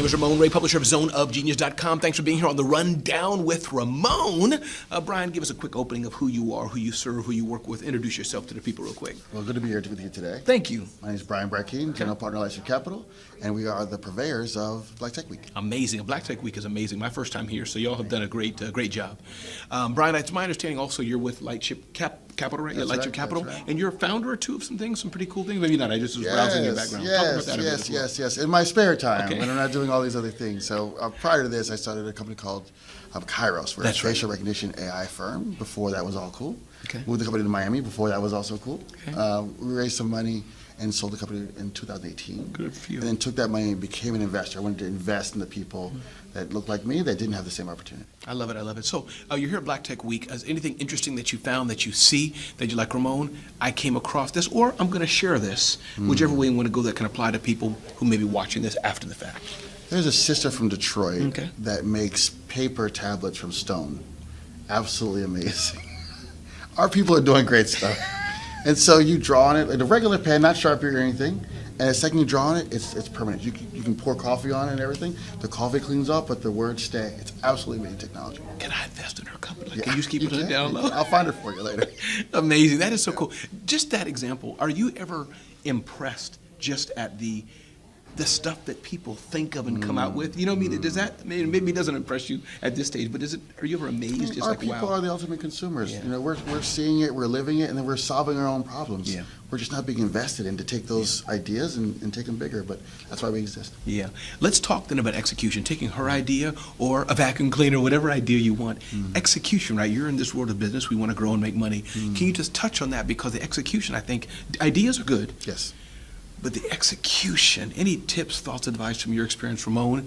is Ramon Ray, publisher of zoneofgenius.com. Thanks for being here on The Rundown with Ramon. Brian, give us a quick opening of who you are, who you serve, who you work with. Introduce yourself to the people real quick. Well, good to be here with you today. Thank you. My name is Brian Brackeen, General Partner, Lightship Capital, and we are the purveyors of Black Tech Week. Amazing. Black Tech Week is amazing. My first time here, so y'all have done a great job. Brian, it's my understanding also you're with Lightship Capital, right? That's Lightship right, Capital. that's right. And you're a founder or two of some things, some pretty cool things? Maybe not. I just was browsing your background. Talk about that a bit as well. Yes. In my spare time, Okay. when I'm not doing all these other things. So prior to this, I started a company called Kairos. We're That's a right. facial recognition AI firm. Before that was all cool. Okay. Moved the company to Miami. Before that was also cool. Okay. We raised some money and sold the company in 2018. Good for you. And then took that money and became an investor. I wanted to invest in the people that looked like me that didn't have the same opportunity. I love it. So you're here at Black Tech Week. Is anything interesting that you found, that you see, that you're like, Ramon, I came across this, or I'm going to share this, whichever way you want to go that can apply to people who may be watching this after the fact. There's a sister from Detroit Okay. that makes paper tablets from stone. Absolutely amazing. Our people are doing great stuff. And so you draw on it, like a regular pen, not Sharpie or anything, and the second you draw on it, it's permanent. You can pour coffee on it and everything. The coffee cleans up, but the words stay. It's absolutely amazing technology. Can I invest in her company? Like, Yeah, can you just keep you it can. down low? I'll find it for you later. Amazing. That is so cool. Just that example, are you ever impressed just at the stuff that people think of and come out with? You know what I mean? Does that, maybe it doesn't impress you at this stage, but are you ever amazed? Just Our like, people wow. are the ultimate consumers. Yeah. You know, we're seeing it, we're living it, and then we're solving our own problems. Yeah. We're just not being invested in to take those ideas and take them bigger, but that's why we exist. Yeah. Let's talk then about execution, taking her idea or a vacuum cleaner, whatever idea you want. Execution, right? You're in this world of business. We want to grow and make money. Can you just touch on that? Because the execution, I think, ideas are good. Yes. But the execution, any tips, thoughts, advice from your experience, Ramon?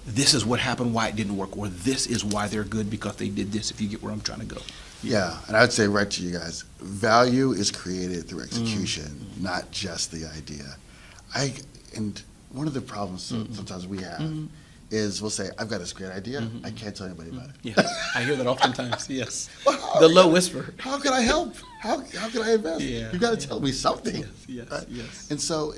This is what happened, why it didn't work, or this is why they're good because they did this, if you get where I'm trying to go. Yeah, and I would say right to you guys, value is created through execution, not just the idea. And one of the problems sometimes we have is we'll say, I've got this great idea, I can't tell anybody about it. Yeah, I hear that oftentimes, yes. Well, The low whisper. How can I help? How can I invest? Yeah. You got to tell me something. Yes, right? yes. And so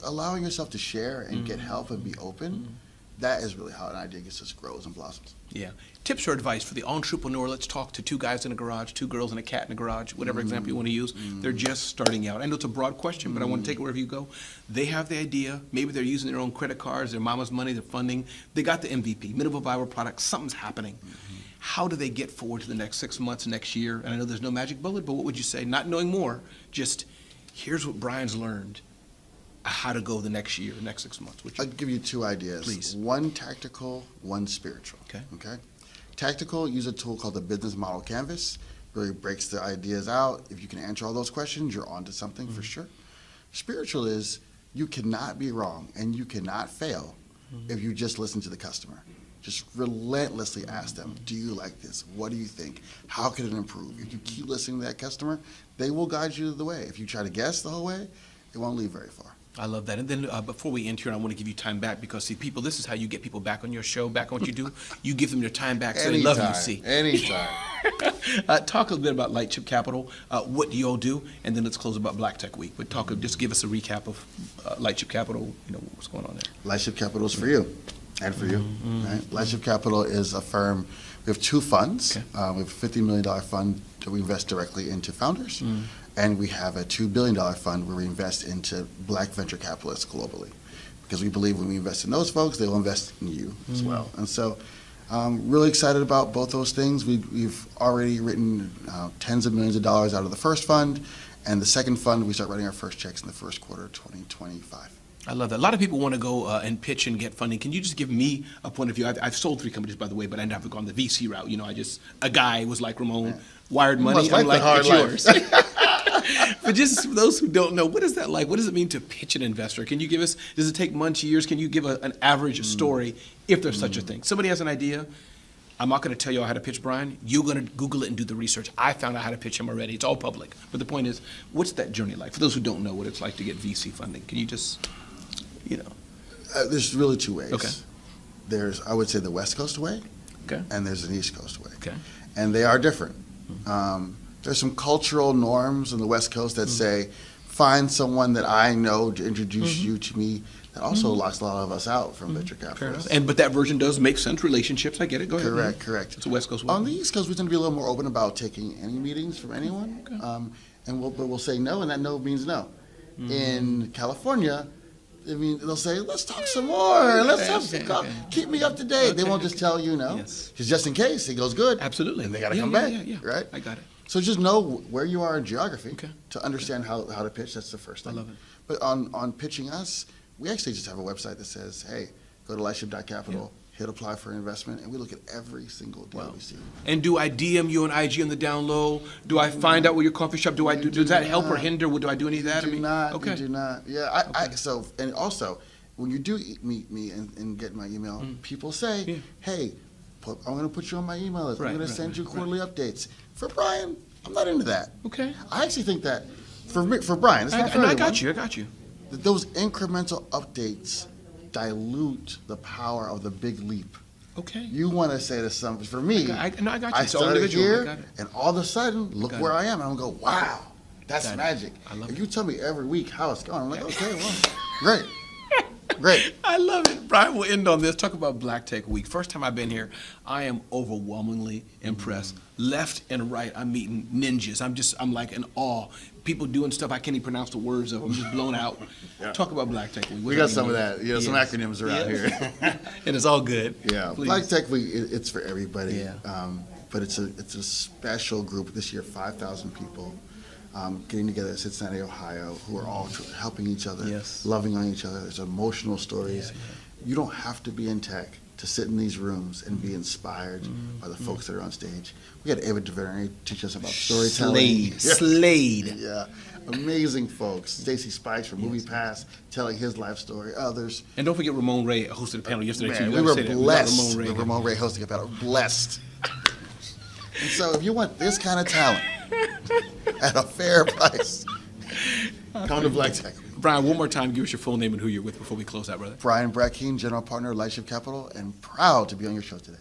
allowing yourself to share and get help and be open, that is really how an idea just grows and blossoms. Yeah. Tips or advice for the entrepreneur? Let's talk to two guys in a garage, two girls and a cat in a garage, whatever example you want to use. They're just starting out. I know it's a broad question, but I want to take it wherever you go. They have the idea. Maybe they're using their own credit cards, their mama's money, their funding. They got the MVP, minimal viable product. Something's happening. How do they get forward to the next 6 months, next year? And I know there's no magic bullet, but what would you say? Not knowing more, just here's what Brian's learned. How to go the next year, next 6 months. I'll give you two ideas. Please. One tactical, one spiritual. Okay. Tactical, use a tool called the Business Model Canvas. Really breaks the ideas out. If you can answer all those questions, you're onto something for sure. Spiritual is you cannot be wrong and you cannot fail if you just listen to the customer. Just relentlessly ask them, do you like this? What do you think? How can it improve? If you keep listening to that customer, they will guide you the way. If you try to guess the whole way, it won't lead very far. I love that. And then before we end here, I want to give you time back because, see, people, this is how you get people back on your show, back on what you do. You give them their time back so they love you, see. Anytime. Talk a little bit about Lightship Capital. What do you all do? And then let's close about Black Tech Week. But just give us a recap of Lightship Capital, what's going on there. Lightship Capital is for you and for you. Right? Lightship Capital is a firm. We have two funds. Okay. We have a $50 million fund that we invest directly into founders. And we have a $2 billion fund where we invest into Black venture capitalists globally. Because we believe when we invest in those folks, they will invest in you as well. And so really excited about both those things. We've already written tens of millions of dollars out of the first fund. And the second fund, we start writing our first checks in the first quarter of 2025. I love that. A lot of people want to go and pitch and get funding. Can you just give me a point of view? I've sold 3 companies, by the way, but I never gone the VC route. A guy was like, Ramon, wired money. Must like the hard it's life. yours. But just for those who don't know, what is that like? What does it mean to pitch an investor? Can you give us, does it take months, years? Can you give an average story if there's such a thing? Somebody has an idea. I'm not going to tell you all how to pitch Brian. You're going to Google it and do the research. I found out how to pitch him already. It's all public. But the point is, what's that journey like? For those who don't know what it's like to get VC funding, can you just, There's really two ways. Okay. There's, I would say, the West Coast way, Okay. and there's an East Coast way. Okay. And they are different. There's some cultural norms on the West Coast that say find someone that I know to introduce you to me. That also locks a lot of us out from venture capitalists. But that version does make sense. Relationships, I get it. Go ahead. Correct. It's a West Coast way. On the East Coast, we tend to be a little more open about taking any meetings from anyone, but we'll say no, and that no means no. In California, I mean, they'll say, let's talk some more. Let's have some keep me up to date. They won't just tell you no. Because just in case it goes good. Absolutely. And they got to come back. Right? I got it. So just know where you are in geography to understand how to pitch. That's the first thing. I love it. But on pitching us, we actually just have a website that says, hey, go to lightship.capital, hit apply for investment, and we look at every single deal we see. And do I DM you on IG on the down low? Do I find out where your coffee shop? Does that help or hinder? Do I do any of that? You do not. Yeah. So, and also, when you do meet me and get my email, people say, hey, I'm going to put you on my email list. I'm going to send you quarterly updates. For Brian, I'm not into that. Okay. I actually think that for Brian, it's not for everyone. I got you. That those incremental updates dilute the power of the big leap. Okay. You want to say to somebody, for me, I got you. I started here, I got it. and all of a sudden, look where I am. And I'm going to go, wow, that's magic. I love if it. you tell me every week how it's going, I'm like, okay, well, great. Great. I love it. Brian, we'll end on this. Talk about Black Tech Week. First time I've been here, I am overwhelmingly impressed. Left and right, I'm meeting ninjas. I'm like in awe. People doing stuff I can't even pronounce the words of. I'm just blown out. Talk about Black Tech Week. We got some of that. Some acronyms around here. And it's all good. Yeah. Please. Black Tech Week, it's for everybody. Yeah. But it's a special group this year, 5,000 people. Getting together in Cincinnati, Ohio, who are all helping each other, loving on each other. There's emotional stories. You don't have to be in tech to sit in these rooms and be inspired by the folks that are on stage. We had Ava DuVernay teach us about storytelling. Slade. Yeah. Amazing folks. Stacy Spikes from MoviePass telling his life story. Others. And don't forget Ramon Ray hosted a panel yesterday too. We were blessed with Ramon Ray hosting a panel. Blessed. And so if you want this kind of talent at a fair price, come to Black Tech. Brian, one more time, give us your full name and who you're with before we close out, brother. Brian Brackeen, General Partner, Lightship Capital, and proud to be on your show today.